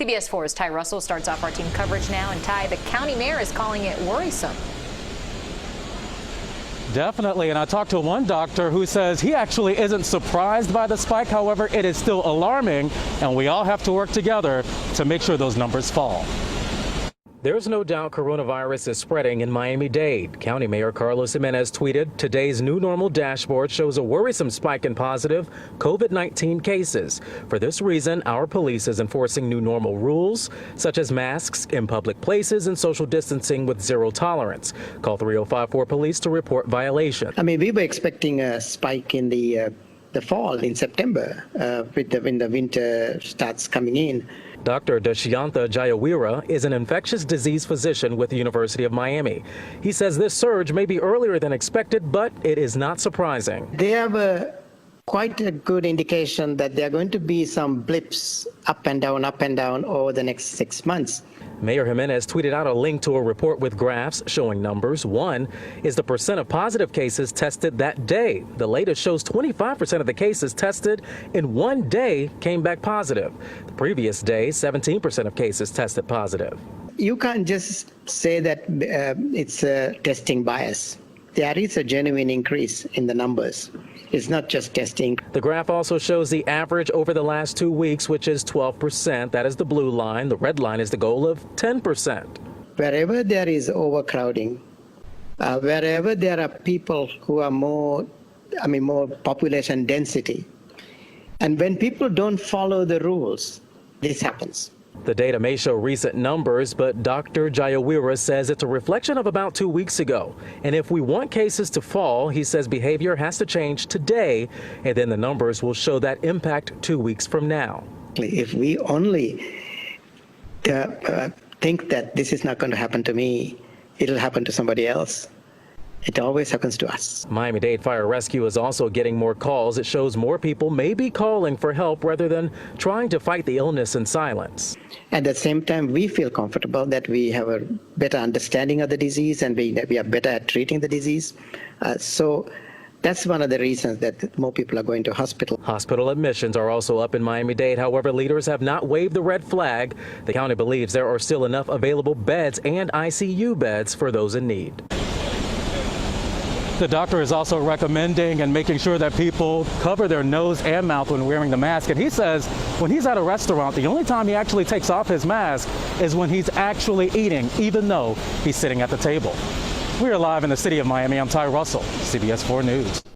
CBS 4's Ty Russell starts off our team coverage now. And Ty, the county mayor is calling it worrisome. Definitely, and I talked to one doctor who says he actually isn't surprised by the spike. However, it is still alarming, and we all have to work together to make sure those numbers fall. There's no doubt coronavirus is spreading in Miami-Dade. County Mayor Carlos Jimenez tweeted, "Today's new normal dashboard shows a worrisome spike in positive COVID-19 cases. For this reason, our police is enforcing new normal rules, such as masks in public places and social distancing with zero tolerance." Call 3054 police to report violation. We were expecting a spike in the fall in September when the winter starts coming in. Dr. Dushyantha Jayaweera is an infectious disease physician with the University of Miami. He says this surge may be earlier than expected, but it is not surprising. They have quite a good indication that there are going to be some blips up and down over the next 6 months. Mayor Jimenez tweeted out a link to a report with graphs showing numbers. One is the percent of positive cases tested that day. The latest shows 25% of the cases tested in one day came back positive. The previous day, 17% of cases tested positive. You can't just say that it's a testing bias. There is a genuine increase in the numbers. It's not just testing. The graph also shows the average over the last 2 weeks, which is 12%. That is the blue line. The red line is the goal of 10%. Wherever there is overcrowding, wherever there are people who are more population density, and when people don't follow the rules, this happens. The data may show recent numbers, but Dr. Jayaweera says it's a reflection of about 2 weeks ago. And if we want cases to fall, he says behavior has to change today, and then the numbers will show that impact 2 weeks from now. If we only think that this is not going to happen to me, it'll happen to somebody else. It always happens to us. Miami-Dade Fire Rescue is also getting more calls. It shows more people may be calling for help rather than trying to fight the illness in silence. At the same time, we feel comfortable that we have a better understanding of the disease and we are better at treating the disease. So that's one of the reasons that more people are going to hospital. Hospital admissions are also up in Miami-Dade. However, leaders have not waved the red flag. The county believes there are still enough available beds and ICU beds for those in need. The doctor is also recommending and making sure that people cover their nose and mouth when wearing the mask. And he says when he's at a restaurant, the only time he actually takes off his mask is when he's actually eating, even though he's sitting at the table. We are live in the city of Miami. I'm Ty Russell, CBS 4 News.